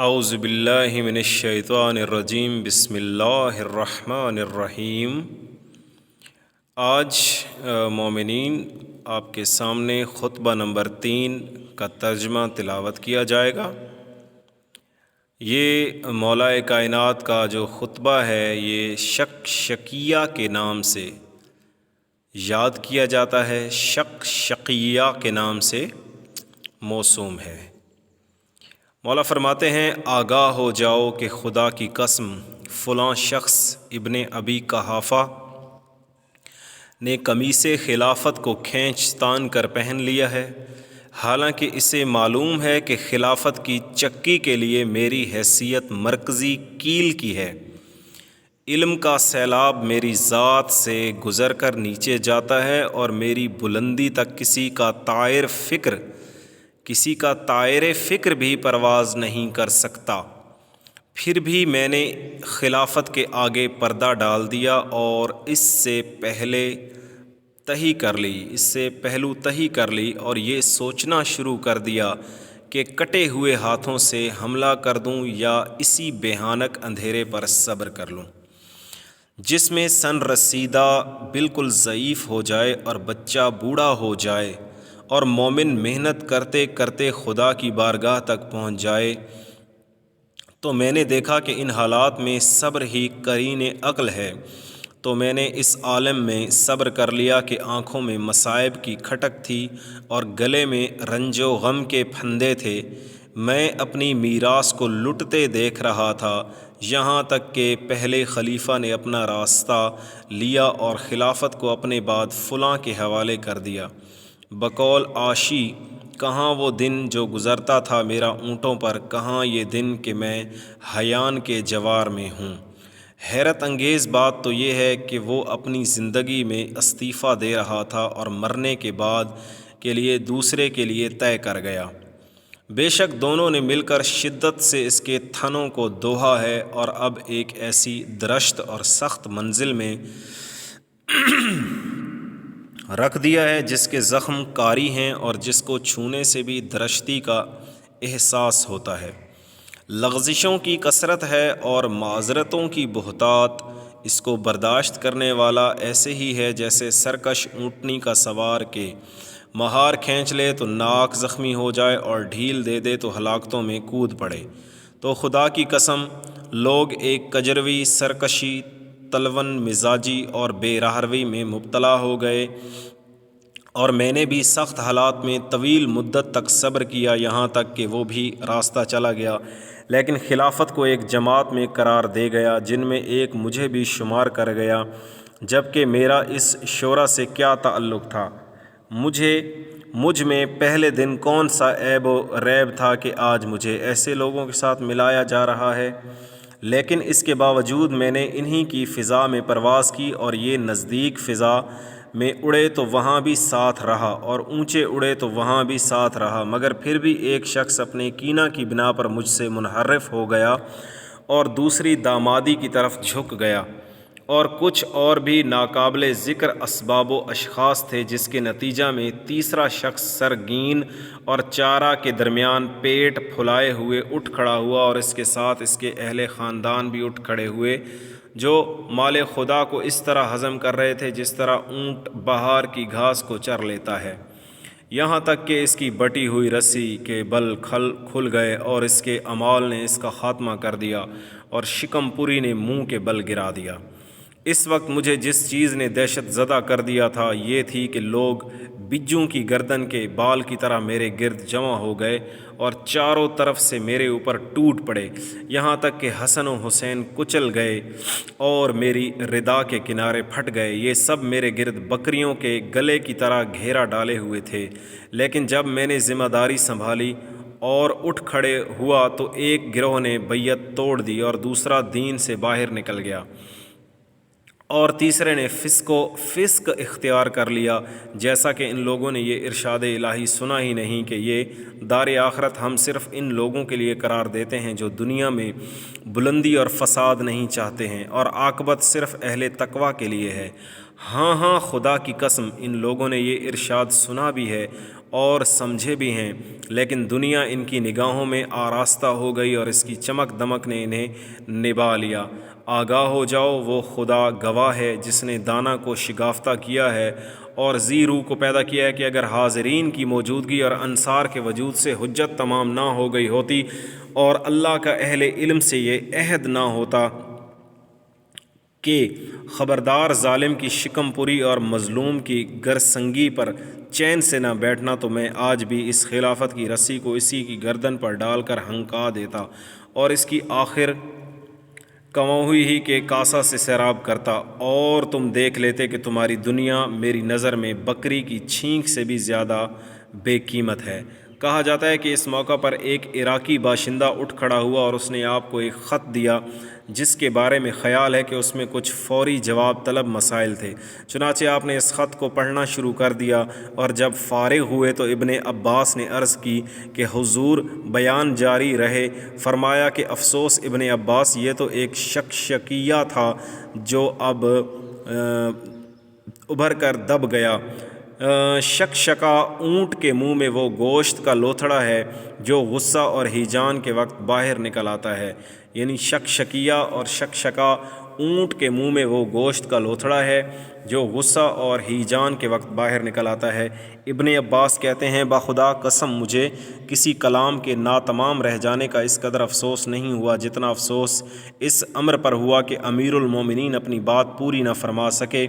اعوذ باللہ من الشیطان الرجیم بسم اللہ الرحمن الرحیم۔ آج مومنین آپ کے سامنے خطبہ نمبر 3 کا ترجمہ تلاوت کیا جائے گا۔ یہ مولا کائنات کا جو خطبہ ہے یہ شقیہ کے نام سے یاد کیا جاتا ہے، شقیہ کے نام سے موسوم ہے۔ مولا فرماتے ہیں آگاہ ہو جاؤ کہ خدا کی قسم فلاں شخص ابن ابی قحافہ نے قمیص خلافت کو کھینچ تان کر پہن لیا ہے، حالانکہ اسے معلوم ہے کہ خلافت کی چکی کے لیے میری حیثیت مرکزی کیل کی ہے۔ علم کا سیلاب میری ذات سے گزر کر نیچے جاتا ہے اور میری بلندی تک کسی کا طائر فکر بھی پرواز نہیں کر سکتا۔ پھر بھی میں نے خلافت کے آگے پردہ ڈال دیا اور اس سے پہلو تہی کر لی اور یہ سوچنا شروع کر دیا کہ کٹے ہوئے ہاتھوں سے حملہ کر دوں یا اسی بھیانک اندھیرے پر صبر کر لوں جس میں سن رسیدہ بالکل ضعیف ہو جائے اور بچہ بوڑھا ہو جائے اور مومن محنت کرتے کرتے خدا کی بارگاہ تک پہنچ جائے۔ تو میں نے دیکھا کہ ان حالات میں صبر ہی قرین عقل ہے، تو میں نے اس عالم میں صبر کر لیا کہ آنکھوں میں مصائب کی کھٹک تھی اور گلے میں رنج و غم کے پھندے تھے۔ میں اپنی میراث کو لٹتے دیکھ رہا تھا، یہاں تک کہ پہلے خلیفہ نے اپنا راستہ لیا اور خلافت کو اپنے بعد فلاں کے حوالے کر دیا۔ بقول عاشی کہاں وہ دن جو گزرتا تھا میرا اونٹوں پر، کہاں یہ دن کہ میں حیان کے جوار میں ہوں۔ حیرت انگیز بات تو یہ ہے کہ وہ اپنی زندگی میں استعفیٰ دے رہا تھا اور مرنے کے بعد کے لیے دوسرے کے لیے طے کر گیا۔ بے شک دونوں نے مل کر شدت سے اس کے تھنوں کو دوہا ہے اور اب ایک ایسی درشت اور سخت منزل میں رکھ دیا ہے جس کے زخم کاری ہیں اور جس کو چھونے سے بھی درشتی کا احساس ہوتا ہے۔ لغزشوں کی کثرت ہے اور معذرتوں کی بہتات۔ اس کو برداشت کرنے والا ایسے ہی ہے جیسے سرکش اونٹنی کا سوار کے مہار کھینچ لے تو ناک زخمی ہو جائے اور ڈھیل دے دے تو ہلاکتوں میں کود پڑے۔ تو خدا کی قسم لوگ ایک کجروی، سرکشی، تلون مزاجی اور بے راہروی میں مبتلا ہو گئے، اور میں نے بھی سخت حالات میں طویل مدت تک صبر کیا، یہاں تک کہ وہ بھی راستہ چلا گیا، لیکن خلافت کو ایک جماعت میں قرار دے گیا جن میں ایک مجھے بھی شمار کر گیا، جبکہ میرا اس شورا سے کیا تعلق تھا؟ مجھ میں پہلے دن کون سا عیب و ریب تھا کہ آج مجھے ایسے لوگوں کے ساتھ ملایا جا رہا ہے؟ لیکن اس کے باوجود میں نے انہی کی فضا میں پرواز کی، اور یہ نزدیک فضا میں اڑے تو وہاں بھی ساتھ رہا اور اونچے اڑے تو وہاں بھی ساتھ رہا، مگر پھر بھی ایک شخص اپنے کینہ کی بنا پر مجھ سے منحرف ہو گیا اور دوسری دامادی کی طرف جھک گیا، اور کچھ اور بھی ناقابل ذکر اسباب و اشخاص تھے جس کے نتیجہ میں تیسرا شخص سرگین اور چارہ کے درمیان پیٹ پھلائے ہوئے اٹھ کھڑا ہوا، اور اس کے ساتھ اس کے اہل خاندان بھی اٹھ کھڑے ہوئے جو مال خدا کو اس طرح ہضم کر رہے تھے جس طرح اونٹ بہار کی گھاس کو چر لیتا ہے، یہاں تک کہ اس کی بٹی ہوئی رسی کے بل کھل گئے اور اس کے امال نے اس کا خاتمہ کر دیا اور شکم پوری نے منہ کے بل گرا دیا۔ اس وقت مجھے جس چیز نے دہشت زدہ کر دیا تھا یہ تھی کہ لوگ بجوں کی گردن کے بال کی طرح میرے گرد جمع ہو گئے اور چاروں طرف سے میرے اوپر ٹوٹ پڑے، یہاں تک کہ حسن و حسین کچل گئے اور میری ردا کے کنارے پھٹ گئے۔ یہ سب میرے گرد بکریوں کے گلے کی طرح گھیرا ڈالے ہوئے تھے، لیکن جب میں نے ذمہ داری سنبھالی اور اٹھ کھڑے ہوا تو ایک گروہ نے بیعت توڑ دی اور دوسرا دین سے باہر نکل گیا، اور تیسرے نے فسق اختیار کر لیا، جیسا کہ ان لوگوں نے یہ ارشاد الہی سنا ہی نہیں کہ یہ دار آخرت ہم صرف ان لوگوں کے لیے قرار دیتے ہیں جو دنیا میں بلندی اور فساد نہیں چاہتے ہیں، اور عاقبت صرف اہل تقویٰ کے لیے ہے۔ ہاں ہاں خدا کی قسم ان لوگوں نے یہ ارشاد سنا بھی ہے اور سمجھے بھی ہیں، لیکن دنیا ان کی نگاہوں میں آراستہ ہو گئی اور اس کی چمک دمک نے انہیں نبھا لیا۔ آگاہ ہو جاؤ، وہ خدا گواہ ہے جس نے دانہ کو شگافتہ کیا ہے اور ذی روح کو پیدا کیا ہے، کہ اگر حاضرین کی موجودگی اور انصار کے وجود سے حجت تمام نہ ہو گئی ہوتی اور اللہ کا اہل علم سے یہ عہد نہ ہوتا کہ خبردار ظالم کی شکم پوری اور مظلوم کی گرسنگی پر چین سے نہ بیٹھنا، تو میں آج بھی اس خلافت کی رسی کو اسی کی گردن پر ڈال کر ہنکا دیتا اور اس کی آخر کموئی ہی کے کاسہ سے سیراب کرتا، اور تم دیکھ لیتے کہ تمہاری دنیا میری نظر میں بکری کی چھینک سے بھی زیادہ بے قیمت ہے۔ کہا جاتا ہے کہ اس موقع پر ایک عراقی باشندہ اٹھ کھڑا ہوا اور اس نے آپ کو ایک خط دیا جس کے بارے میں خیال ہے کہ اس میں کچھ فوری جواب طلب مسائل تھے۔ چنانچہ آپ نے اس خط کو پڑھنا شروع کر دیا، اور جب فارغ ہوئے تو ابن عباس نے عرض کی کہ حضور بیان جاری رہے۔ فرمایا کہ افسوس ابن عباس، یہ تو ایک شکشکیہ تھا جو اب ابھر کر دب گیا۔ شکشکا اونٹ کے منہ میں وہ گوشت کا لوتھڑا ہے جو غصہ اور ہیجان کے وقت باہر نکل آتا ہے، یعنی شکشکیہ اور شکشکا اونٹ کے منہ میں وہ گوشت کا لوتھڑا ہے جو غصہ اور ہیجان کے وقت باہر نکل آتا ہے۔ ابن عباس کہتے ہیں بخدا قسم مجھے کسی کلام کے ناتمام رہ جانے کا اس قدر افسوس نہیں ہوا جتنا افسوس اس امر پر ہوا کہ امیر المومنین اپنی بات پوری نہ فرما سکے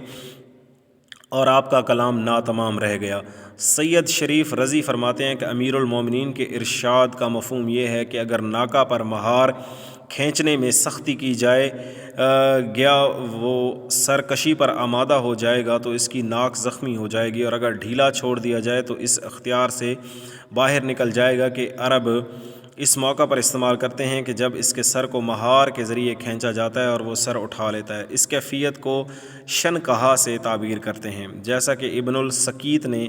اور آپ کا کلام ناتمام رہ گیا۔ سید شریف رضی فرماتے ہیں کہ امیر المومنین کے ارشاد کا مفہوم یہ ہے کہ اگر ناکہ پر مہار کھینچنے میں سختی کی جائے گیا وہ سرکشی پر آمادہ ہو جائے گا تو اس کی ناک زخمی ہو جائے گی، اور اگر ڈھیلا چھوڑ دیا جائے تو اس اختیار سے باہر نکل جائے گا کہ عرب اس موقع پر استعمال کرتے ہیں کہ جب اس کے سر کو مہار کے ذریعے کھینچا جاتا ہے اور وہ سر اٹھا لیتا ہے۔ اس کیفیت کو شنکہا سے تعبیر کرتے ہیں، جیسا کہ ابن السکیت نے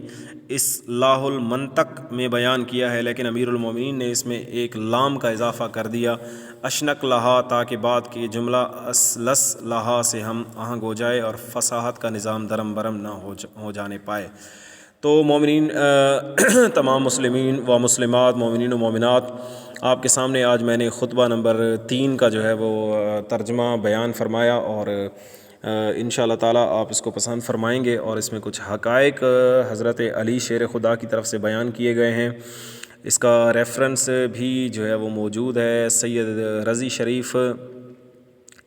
اصلاح المنطق میں بیان کیا ہے، لیکن امیر المومنین نے اس میں ایک لام کا اضافہ کر دیا اشنک لہا، تاکہ بعد کی جملہ اسلس لہا سے ہم آہنگ ہو جائے اور فصاحت کا نظام درم برم نہ ہو جانے پائے۔ تو مومنین تمام مسلمین و مسلمات، مومنین و مومنات، آپ کے سامنے آج میں نے خطبہ نمبر 3 کا جو ہے وہ ترجمہ بیان فرمایا، اور انشاءاللہ تعالیٰ آپ اس کو پسند فرمائیں گے، اور اس میں کچھ حقائق حضرت علی شیر خدا کی طرف سے بیان کیے گئے ہیں۔ اس کا ریفرنس بھی جو ہے وہ موجود ہے، سید رضی شریف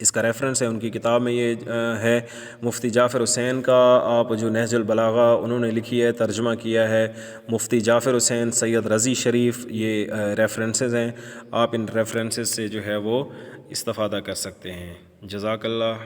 اس کا ریفرنس ہے، ان کی کتاب میں یہ ہے۔ مفتی جعفر حسین کا آپ جو نہج البلاغہ انہوں نے لکھی ہے، ترجمہ کیا ہے مفتی جعفر حسین، سید رضی شریف، یہ ریفرنسز ہیں۔ آپ ان ریفرنسز سے جو ہے وہ استفادہ کر سکتے ہیں۔ جزاک اللہ۔